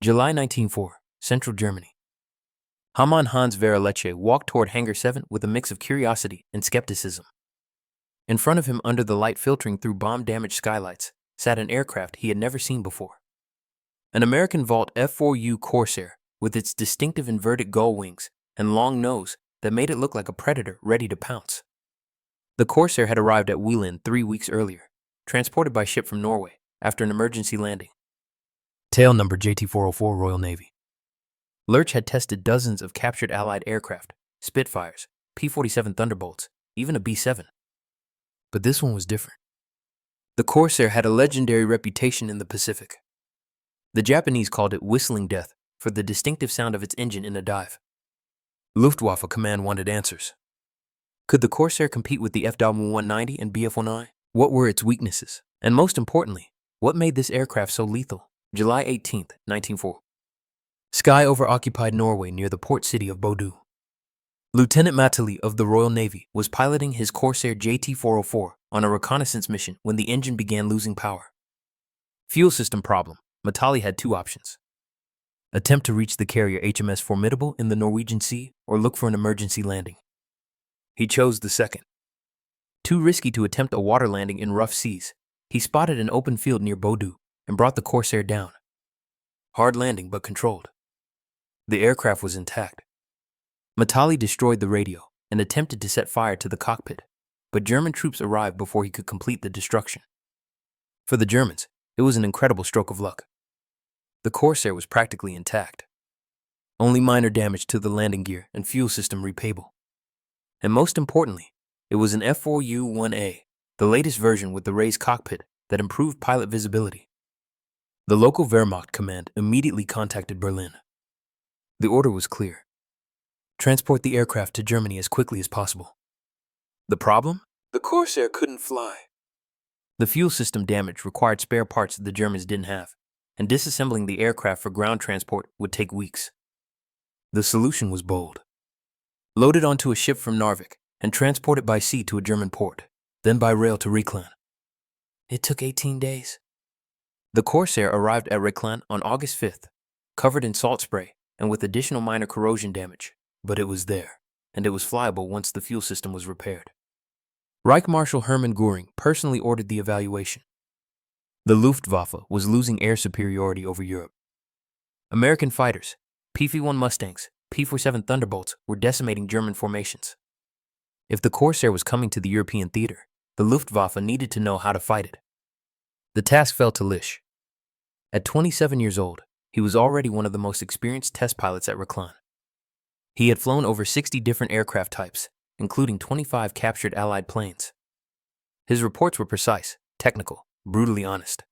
July 1904, Central Germany. Hans Werner Lerche walked toward Hangar 7 with a mix of curiosity and skepticism. In front of him, under the light filtering through bomb-damaged skylights, sat an aircraft he had never seen before. An American Vault F4U Corsair with its distinctive inverted gull wings and long nose that made it look like a predator ready to pounce. The Corsair had arrived at Rechlin 3 weeks earlier, transported by ship from Norway after an emergency landing. Tail number JT404 Royal Navy. Lerche had tested dozens of captured Allied aircraft, Spitfires, P-47 Thunderbolts, even a B-7. But this one was different. The Corsair had a legendary reputation in the Pacific. The Japanese called it whistling death for the distinctive sound of its engine in a dive. Luftwaffe command wanted answers. Could the Corsair compete with the FW190 and BF109? What were its weaknesses? And most importantly, what made this aircraft so lethal? July 18, 1904. Sky over occupied Norway near the port city of Bodø. Lieutenant Matalie of the Royal Navy was piloting his Corsair JT404 on a reconnaissance mission when the engine began losing power. Fuel system problem. Matalie had two options. Attempt to reach the carrier HMS Formidable in the Norwegian Sea or look for an emergency landing. He chose the second. Too risky to attempt a water landing in rough seas, he spotted an open field near Bodø and brought the Corsair down. Hard landing but controlled. The aircraft was intact. Matalie destroyed the radio and attempted to set fire to the cockpit, but German troops arrived before he could complete the destruction. For the Germans, it was an incredible stroke of luck. The Corsair was practically intact. Only minor damage to the landing gear and fuel system repayable. And most importantly, it was an F4U1A, the latest version with the raised cockpit that improved pilot visibility. The local Wehrmacht command immediately contacted Berlin. The order was clear. Transport the aircraft to Germany as quickly as possible. The problem? The Corsair couldn't fly. The fuel system damage required spare parts that the Germans didn't have, and disassembling the aircraft for ground transport would take weeks. The solution was bold. Load it onto a ship from Narvik and transport it by sea to a German port, then by rail to Rechlin. It took 18 days. The Corsair arrived at Rechlin on August 5th, covered in salt spray and with additional minor corrosion damage, but it was there, and it was flyable once the fuel system was repaired. Reich Marshal Hermann Göring personally ordered the evaluation. The Luftwaffe was losing air superiority over Europe. American fighters, P-51 Mustangs, P-47 Thunderbolts were decimating German formations. If the Corsair was coming to the European theater, the Luftwaffe needed to know how to fight it. The task fell to Lerche. At 27 years old, he was already one of the most experienced test pilots at Rechlin. He had flown over 60 different aircraft types, including 25 captured Allied planes. His reports were precise, technical, brutally honest.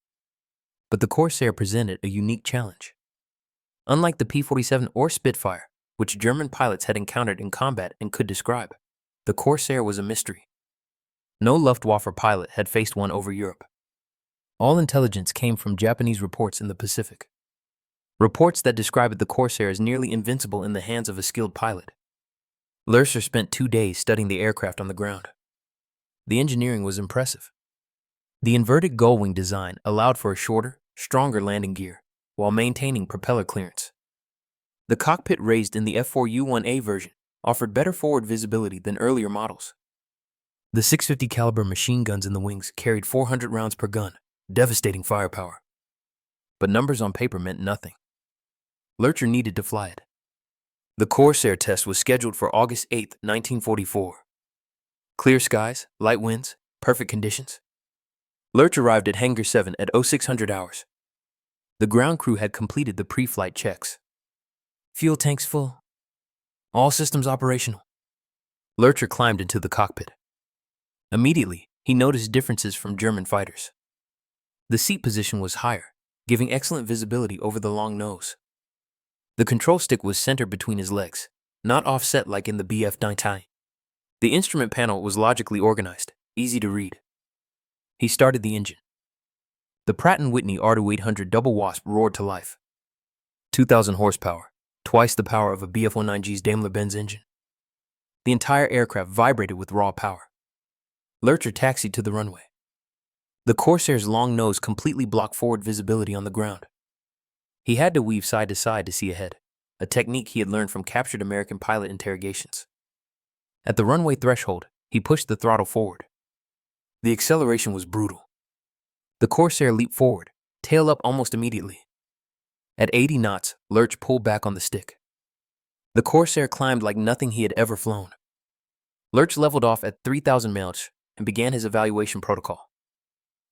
But the Corsair presented a unique challenge. Unlike the P-47 or Spitfire, which German pilots had encountered in combat and could describe, the Corsair was a mystery. No Luftwaffe pilot had faced one over Europe. All intelligence came from Japanese reports in the Pacific. Reports that described the Corsair as nearly invincible in the hands of a skilled pilot. Lerche spent 2 days studying the aircraft on the ground. The engineering was impressive. The inverted gull wing design allowed for a shorter, stronger landing gear while maintaining propeller clearance. The cockpit raised in the F4U1A version offered better forward visibility than earlier models. The 650 caliber machine guns in the wings carried 400 rounds per gun, devastating firepower. But numbers on paper meant nothing. Lerche needed to fly it. The Corsair test was scheduled for August 8, 1944. Clear skies, light winds, perfect conditions. Lerche arrived at Hangar 7 at 0600 hours. The ground crew had completed the pre-flight checks. Fuel tanks full. All systems operational. Lerche climbed into the cockpit. Immediately, he noticed differences from German fighters. The seat position was higher, giving excellent visibility over the long nose. The control stick was centered between his legs, not offset like in the BF190. The instrument panel was logically organized, easy to read. He started the engine. The Pratt & Whitney R2800 Double Wasp roared to life. 2,000 horsepower, twice the power of a BF190's Daimler-Benz engine. The entire aircraft vibrated with raw power. Lerche taxied to the runway. The Corsair's long nose completely blocked forward visibility on the ground. He had to weave side to side to see ahead, a technique he had learned from captured American pilot interrogations. At the runway threshold, he pushed the throttle forward. The acceleration was brutal. The Corsair leaped forward, tail up almost immediately. At 80 knots, Lerche pulled back on the stick. The Corsair climbed like nothing he had ever flown. Lerche leveled off at 3,000 miles and began his evaluation protocol.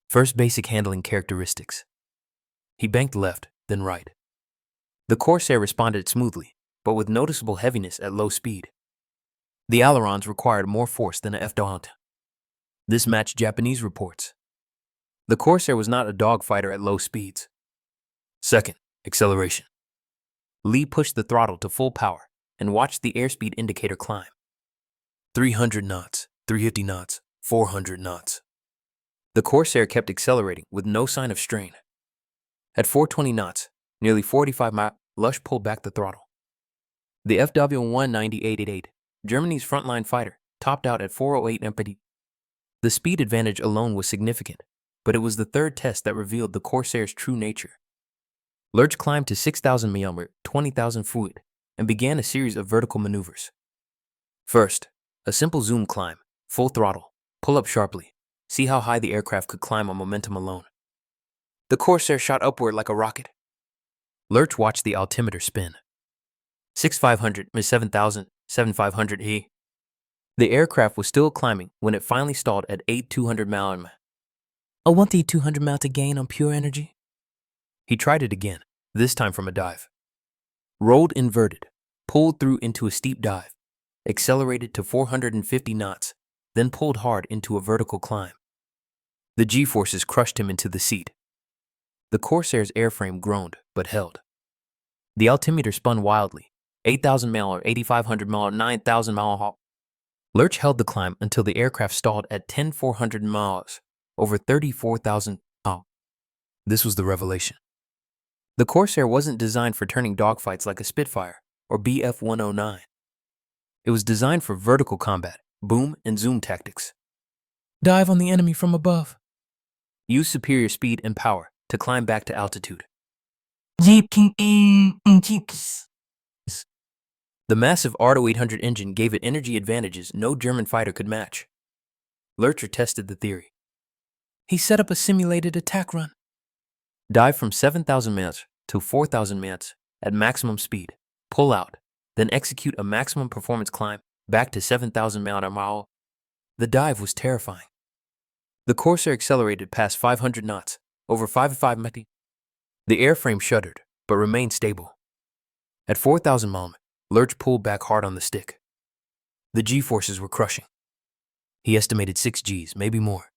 First, basic handling characteristics. He banked left, then right. The Corsair responded smoothly, but with noticeable heaviness at low speed. The ailerons required more force than a F4U1A. This matched Japanese reports. The Corsair was not a dogfighter at low speeds. Second, acceleration. Lee pushed the throttle to full power and watched the airspeed indicator climb. 300 knots, 350 knots, 400 knots. The Corsair kept accelerating with no sign of strain. At 420 knots, nearly 45 miles, Lerche pulled back the throttle. The FW190 Germany's frontline fighter, topped out at 408 mph. The speed advantage alone was significant, but it was the third test that revealed the Corsair's true nature. Lerche climbed to 6,000 mm, 20,000 feet, and began a series of vertical maneuvers. First, a simple zoom climb, full throttle, pull up sharply, see how high the aircraft could climb on momentum alone. The Corsair shot upward like a rocket. Lerche watched the altimeter spin. 6,500, 7,000, 7,500 E. The aircraft was still climbing when it finally stalled at 8,200 miles. I want the 200 miles to gain on pure energy. He tried it again, this time from a dive. Rolled inverted, pulled through into a steep dive, accelerated to 450 knots, then pulled hard into a vertical climb. The G-forces crushed him into the seat. The Corsair's airframe groaned, but held. The altimeter spun wildly, 8,000 miles, 8,500 miles, 9,000 miles. Lerche held the climb until the aircraft stalled at 10,400 miles, over 34,000 miles. This was the revelation. The Corsair wasn't designed for turning dogfights like a Spitfire or BF109. It was designed for vertical combat, boom and zoom tactics. Dive on the enemy from above. Use superior speed and power to climb back to altitude. The massive R-800 engine gave it energy advantages no German fighter could match. Lerche tested the theory. He set up a simulated attack run. Dive from 7,000 miles to 4,000 miles at maximum speed, pull out, then execute a maximum performance climb back to 7,000 miles an hour. The dive was terrifying. The Corsair accelerated past 500 knots, over 5 mph. The airframe shuddered, but remained stable. At 4,000 miles, Lerche pulled back hard on the stick. The G-forces were crushing. He estimated 6 Gs, maybe more.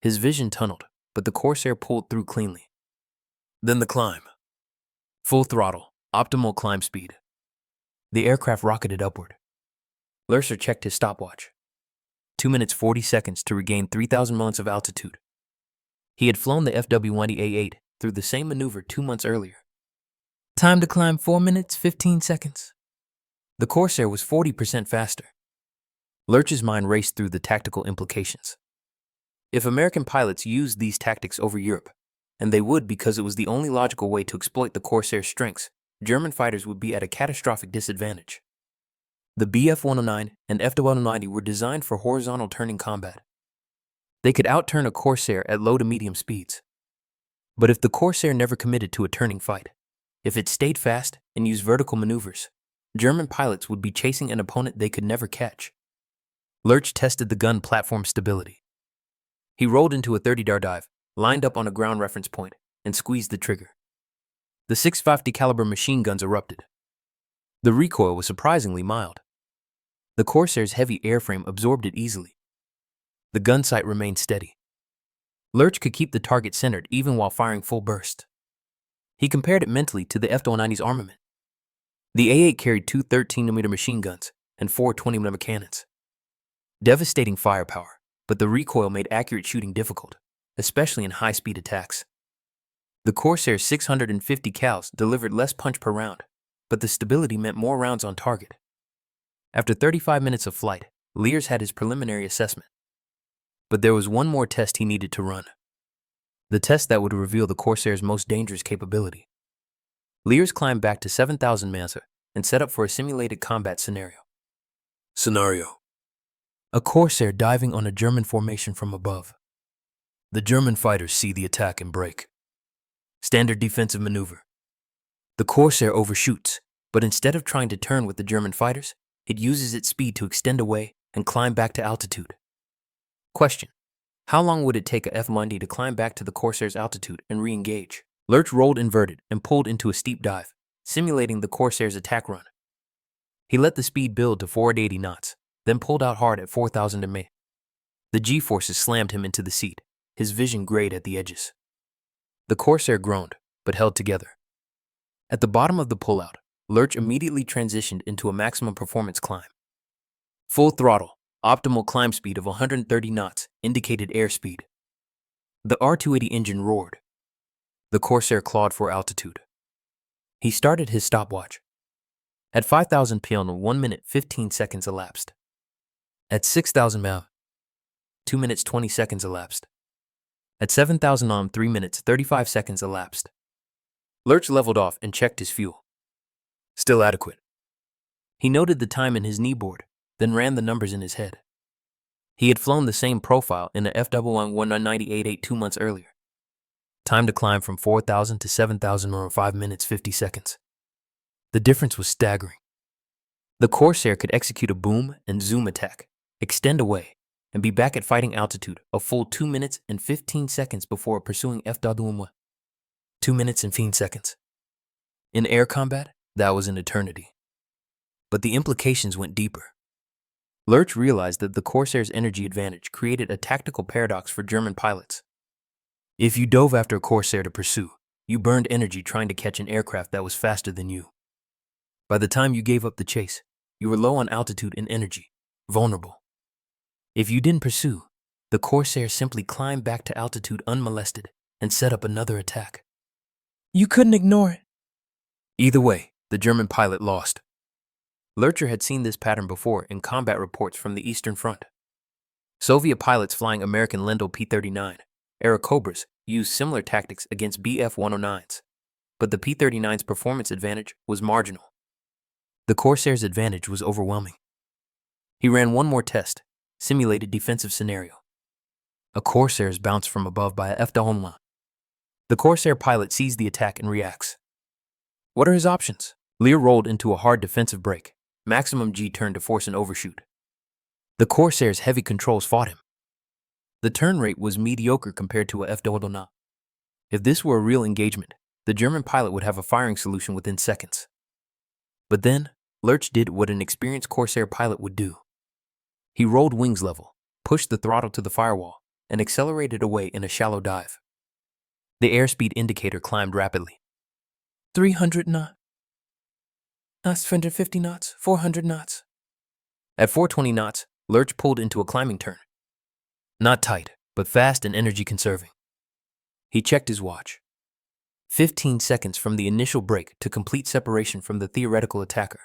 His vision tunneled, but the Corsair pulled through cleanly. Then the climb. Full throttle, optimal climb speed. The aircraft rocketed upward. Lerche checked his stopwatch. 2 minutes 40 seconds to regain 3,000 miles of altitude. He had flown the FW1A through the same maneuver 2 months earlier. Time to climb 4 minutes 15 seconds. The Corsair was 40% faster. Lerche's mind raced through the tactical implications. If American pilots used these tactics over Europe, and they would because it was the only logical way to exploit the Corsair's strengths, German fighters would be at a catastrophic disadvantage. The BF109 and FW190 were designed for horizontal turning combat. They could outturn a Corsair at low to medium speeds. But if the Corsair never committed to a turning fight, if it stayed fast and used vertical maneuvers, German pilots would be chasing an opponent they could never catch. Lerche tested the gun platform stability. He rolled into a 30-yard dive, lined up on a ground reference point, and squeezed the trigger. The 650 caliber machine guns erupted. The recoil was surprisingly mild. The Corsair's heavy airframe absorbed it easily. The gun sight remained steady. Lerche could keep the target centered even while firing full burst. He compared it mentally to the FW190's armament. The A8 carried 2 13mm machine guns and 4 20mm cannons. Devastating firepower, but the recoil made accurate shooting difficult, especially in high-speed attacks. The Corsair's 650 cals delivered less punch per round, but the stability meant more rounds on target. After 35 minutes of flight, Lerche had his preliminary assessment. But there was one more test he needed to run. The test that would reveal the Corsair's most dangerous capability. Lerche climbed back to 7,000 Meter and set up for a simulated combat scenario. A Corsair diving on a German formation from above. The German fighters see the attack and brake. Standard defensive maneuver. The Corsair overshoots, but instead of trying to turn with the German fighters, it uses its speed to extend away and climb back to altitude. Question: how long would it take a F190 to climb back to the Corsair's altitude and re-engage? Lerche rolled inverted and pulled into a steep dive, simulating the Corsair's attack run. He let the speed build to 480 knots, then pulled out hard at 4,000 m. The G-forces slammed him into the seat, his vision grayed at the edges. The Corsair groaned, but held together. At the bottom of the pullout, Lerche immediately transitioned into a maximum performance climb. Full throttle, optimal climb speed of 130 knots indicated airspeed. The R280 engine roared. The Corsair clawed for altitude. He started his stopwatch. At 5,000 pl, 1 minute 15 seconds elapsed. At 6,000 mil, 2 minutes 20 seconds elapsed. At 7,000 om, 3 minutes 35 seconds elapsed. Lerche leveled off and checked his fuel. Still adequate. He noted the time in his kneeboard, then ran the numbers in his head. He had flown the same profile in the FW190 2 months earlier. Time to climb from 4,000 to 7,000 or 5 minutes 50 seconds. The difference was staggering. The Corsair could execute a boom and zoom attack, extend away, and be back at fighting altitude a full 2 minutes and 15 seconds before pursuing FW1. 2 minutes and 15 seconds. In air combat, that was an eternity. But the implications went deeper. Lerche realized that the Corsair's energy advantage created a tactical paradox for German pilots. If you dove after a Corsair to pursue, you burned energy trying to catch an aircraft that was faster than you. By the time you gave up the chase, you were low on altitude and energy, vulnerable. If you didn't pursue, the Corsair simply climbed back to altitude unmolested and set up another attack. You couldn't ignore it. Either way, the German pilot lost. Lerche had seen this pattern before in combat reports from the Eastern Front. Soviet pilots flying American Lendl P-39 era Cobras used similar tactics against BF109s, but the P-39's performance advantage was marginal. The Corsair's advantage was overwhelming. He ran one more test, simulated defensive scenario. A Corsair is bounced from above by a FW1. The Corsair pilot sees the attack and reacts. What are his options? Lerche rolled into a hard defensive brake, maximum G turn to force an overshoot. The Corsair's heavy controls fought him. The turn rate was mediocre compared to a FW1. If this were a real engagement, the German pilot would have a firing solution within seconds. But then, Lerche did what an experienced Corsair pilot would do. He rolled wings level, pushed the throttle to the firewall, and accelerated away in a shallow dive. The airspeed indicator climbed rapidly. 300 knots, 350 knots, 400 knots. At 420 knots, Lerche pulled into a climbing turn. Not tight, but fast and energy conserving. He checked his watch. 15 seconds from the initial brake to complete separation from the theoretical attacker.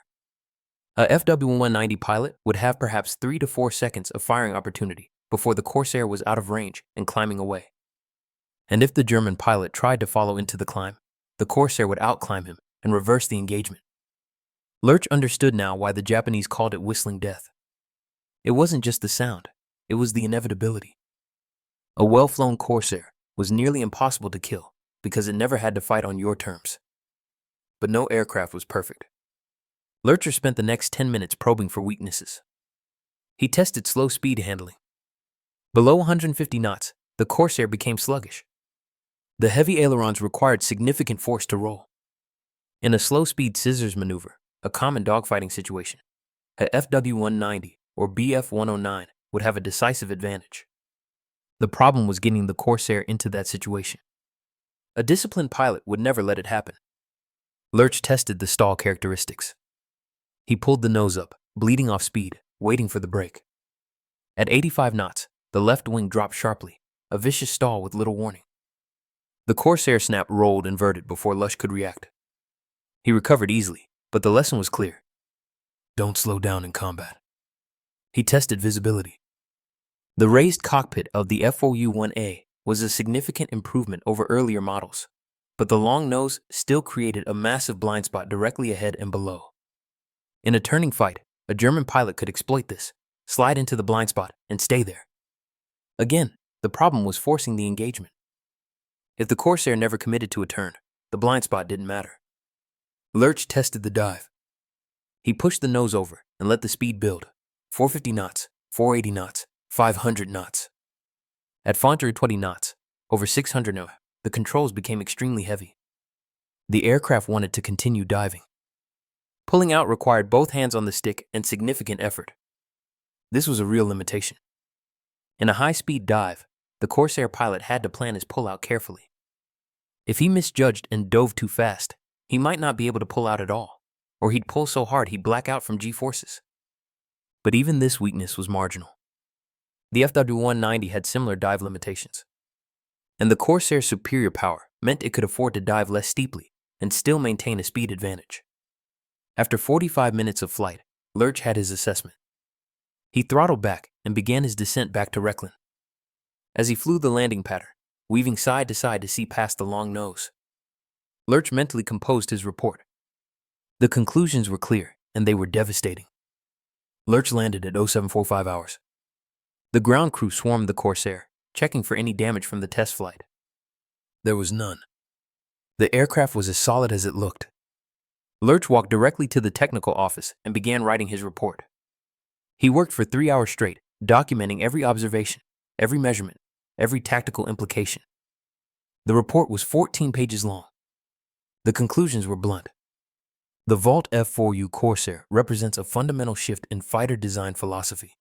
A FW190 pilot would have perhaps 3 to 4 seconds of firing opportunity before the Corsair was out of range and climbing away. And if the German pilot tried to follow into the climb, the Corsair would outclimb him and reverse the engagement. Lerche understood now why the Japanese called it whistling death. It wasn't just the sound, it was the inevitability. A well-flown Corsair was nearly impossible to kill because it never had to fight on your terms. But no aircraft was perfect. Lerche spent the next 10 minutes probing for weaknesses. He tested slow speed handling. Below 150 knots, the Corsair became sluggish. The heavy ailerons required significant force to roll. In a slow-speed scissors maneuver, a common dogfighting situation, a FW190 or BF109 would have a decisive advantage. The problem was getting the Corsair into that situation. A disciplined pilot would never let it happen. Lerche tested the stall characteristics. He pulled the nose up, bleeding off speed, waiting for the brake. At 85 knots, the left wing dropped sharply, a vicious stall with little warning. The Corsair snap rolled inverted before Lerche could react. He recovered easily, but the lesson was clear. Don't slow down in combat. He tested visibility. The raised cockpit of the F4U1A was a significant improvement over earlier models. but the long nose still created a massive blind spot directly ahead and below. In a turning fight, a German pilot could exploit this, slide into the blind spot, and stay there. Again, the problem was forcing the engagement. If the Corsair never committed to a turn, the blind spot didn't matter. Lerche tested the dive. He pushed the nose over and let the speed build. 450 knots, 480 knots, 500 knots. At 420 knots, over 600 knots, the controls became extremely heavy. The aircraft wanted to continue diving. Pulling out required both hands on the stick and significant effort. This was a real limitation. In a high-speed dive, the Corsair pilot had to plan his pullout carefully. If he misjudged and dove too fast, he might not be able to pull out at all, or he'd pull so hard he'd black out from G-forces. But even this weakness was marginal. The FW190 had similar dive limitations. And the Corsair's superior power meant it could afford to dive less steeply and still maintain a speed advantage. After 45 minutes of flight, Lerche had his assessment. He throttled back and began his descent back to Rechlin. As he flew the landing pattern, weaving side to side to see past the long nose, Lerche mentally composed his report. The conclusions were clear, and they were devastating. Lerche landed at 0745 hours. The ground crew swarmed the Corsair, checking for any damage from the test flight. There was none. The aircraft was as solid as it looked. Lerche walked directly to the technical office and began writing his report. He worked for 3 hours straight, documenting every observation, every measurement, every tactical implication. The report was 14 pages long. The conclusions were blunt. The Vault F4U Corsair represents a fundamental shift in fighter design philosophy.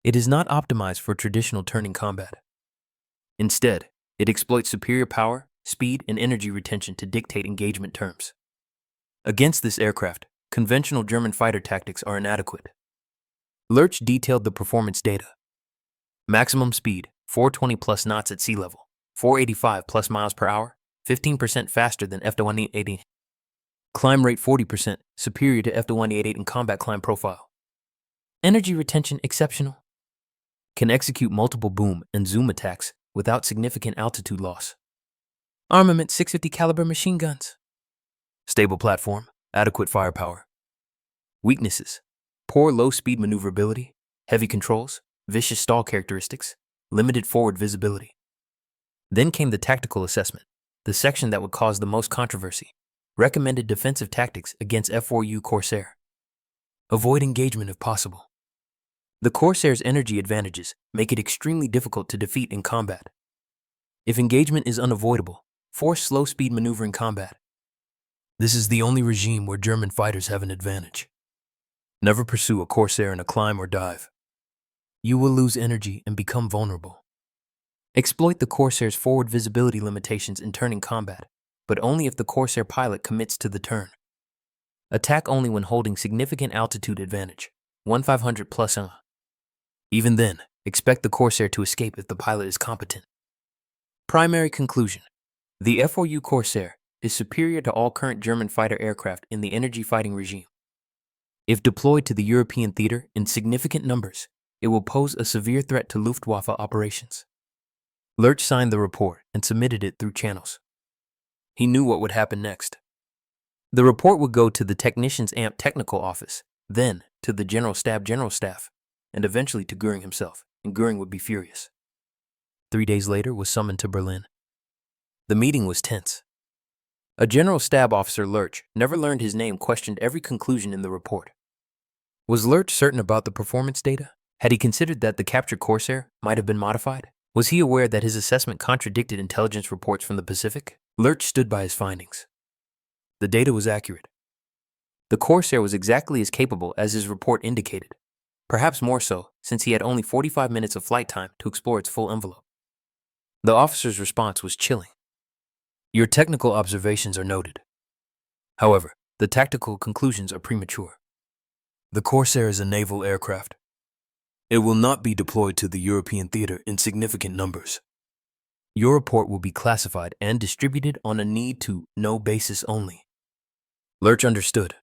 It is not optimized for traditional turning combat. Instead, it exploits superior power, speed, and energy retention to dictate engagement terms. Against this aircraft, conventional German fighter tactics are inadequate. Lerche detailed the performance data. Maximum speed, 420 plus knots at sea level, 485 plus miles per hour, 15% faster than FW190. Climb rate 40%, superior to FW188 in combat climb profile. Energy retention exceptional. Can execute multiple boom and zoom attacks without significant altitude loss. Armament 650 caliber machine guns. Stable platform, adequate firepower. Weaknesses: poor low-speed maneuverability, heavy controls, vicious stall characteristics, limited forward visibility. Then came the tactical assessment, the section that would cause the most controversy. Recommended defensive tactics against F4U Corsair. Avoid engagement if possible. The Corsair's energy advantages make it extremely difficult to defeat in combat. If engagement is unavoidable, force slow-speed maneuver in combat. This is the only regime where German fighters have an advantage. Never pursue a Corsair in a climb or dive. You will lose energy and become vulnerable. Exploit the Corsair's forward visibility limitations in turning combat, but only if the Corsair pilot commits to the turn. Attack only when holding significant altitude advantage, 1500 plus. Even then, expect the Corsair to escape if the pilot is competent. Primary conclusion: the F4U Corsair is superior to all current German fighter aircraft in the energy fighting regime. If deployed to the European theater in significant numbers, it will pose a severe threat to Luftwaffe operations. Lerche signed the report and submitted it through channels. He knew what would happen next. The report would go to the Technicians AMP Technical Office, then to the General Staff, and eventually to Göring himself, and Göring would be furious. 3 days later was summoned to Berlin. The meeting was tense. A General Stab Officer, Lerche, never learned his name, questioned every conclusion in the report. Was Lerche certain about the performance data? Had he considered that the captured Corsair might have been modified? Was he aware that his assessment contradicted intelligence reports from the Pacific? Lerche stood by his findings. The data was accurate. The Corsair was exactly as capable as his report indicated, perhaps more so, since he had only 45 minutes of flight time to explore its full envelope. The officer's response was chilling. Your technical observations are noted. However, the tactical conclusions are premature. The Corsair is a naval aircraft. It will not be deployed to the European theater in significant numbers. Your report will be classified and distributed on a need-to-know basis only. Lerche understood.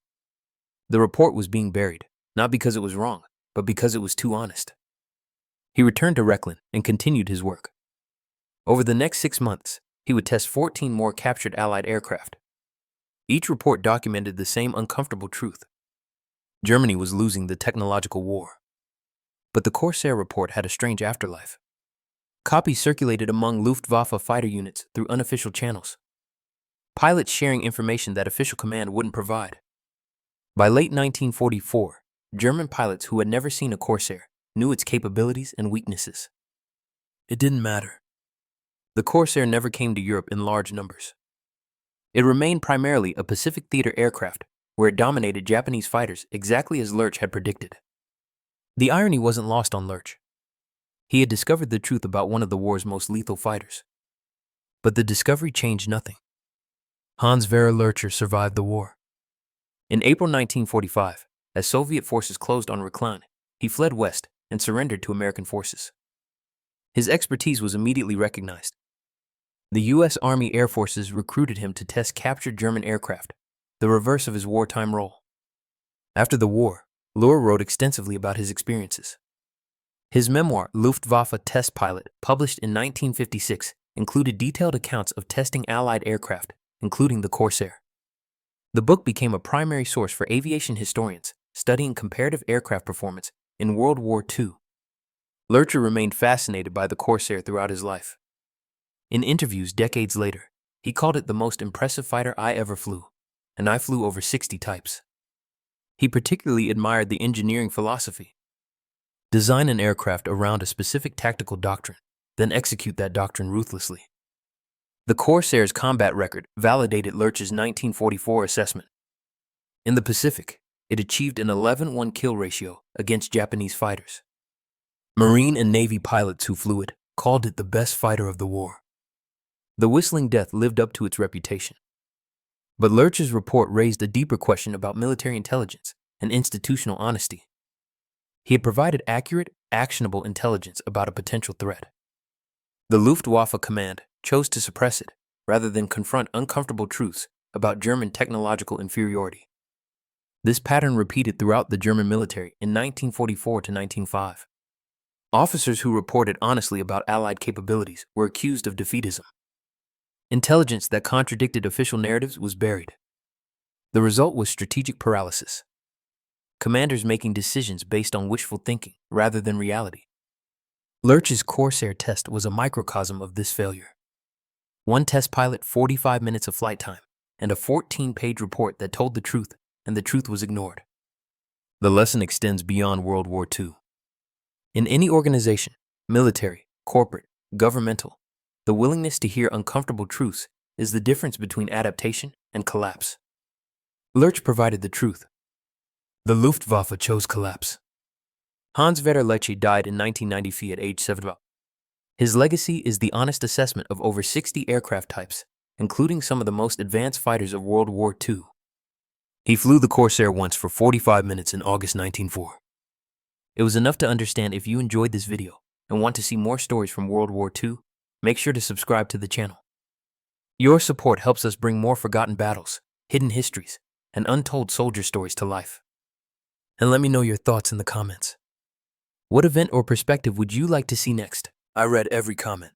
The report was being buried, not because it was wrong, but because it was too honest. He returned to Rechlin and continued his work. Over the next 6 months, he would test 14 more captured Allied aircraft. Each report documented the same uncomfortable truth. Germany was losing the technological war. But the Corsair report had a strange afterlife. Copies circulated among Luftwaffe fighter units through unofficial channels. Pilots sharing information that official command wouldn't provide. By late 1944, German pilots who had never seen a Corsair knew its capabilities and weaknesses. It didn't matter. The Corsair never came to Europe in large numbers. It remained primarily a Pacific theater aircraft, where it dominated Japanese fighters exactly as Lerche had predicted. The irony wasn't lost on Lerche. He had discovered the truth about one of the war's most lethal fighters. But the discovery changed nothing. Hans Werner Lerche survived the war. In April 1945, as Soviet forces closed on Rechlin, he fled west and surrendered to American forces. His expertise was immediately recognized. The U.S. Army Air Forces recruited him to test captured German aircraft, the reverse of his wartime role. After the war, Lerche wrote extensively about his experiences. His memoir, Luftwaffe Test Pilot, published in 1956, included detailed accounts of testing Allied aircraft, including the Corsair. The book became a primary source for aviation historians studying comparative aircraft performance in World War II. Lerche remained fascinated by the Corsair throughout his life. In interviews decades later, he called it the most impressive fighter I ever flew, and I flew over 60 types. He particularly admired the engineering philosophy. Design an aircraft around a specific tactical doctrine, then execute that doctrine ruthlessly. The Corsair's combat record validated Lerche's 1944 assessment. In the Pacific, it achieved an 11-1 kill ratio against Japanese fighters. Marine and Navy pilots who flew it called it the best fighter of the war. The Whistling Death lived up to its reputation. But Lerche's report raised a deeper question about military intelligence and institutional honesty. He had provided accurate, actionable intelligence about a potential threat. The Luftwaffe command chose to suppress it rather than confront uncomfortable truths about German technological inferiority. This pattern repeated throughout the German military in 1944 to 1945. Officers who reported honestly about Allied capabilities were accused of defeatism. Intelligence that contradicted official narratives was buried. The result was strategic paralysis. Commanders making decisions based on wishful thinking rather than reality. Lerche's Corsair test was a microcosm of this failure. One test pilot, 45 minutes of flight time, and a 14-page report that told the truth, and the truth was ignored. The lesson extends beyond World War II. In any organization, military, corporate, governmental, the willingness to hear uncomfortable truths is the difference between adaptation and collapse. Lerche provided the truth. The Luftwaffe chose collapse. Hans Werner Lerche died in 1993 at age 70. His legacy is the honest assessment of over 60 aircraft types, including some of the most advanced fighters of World War II. He flew the Corsair once for 45 minutes in August 1904. It was enough to understand. If you enjoyed this video and want to see more stories from World War II, make sure to subscribe to the channel. Your support helps us bring more forgotten battles, hidden histories, and untold soldier stories to life. And let me know your thoughts in the comments. What event or perspective would you like to see next? I read every comment.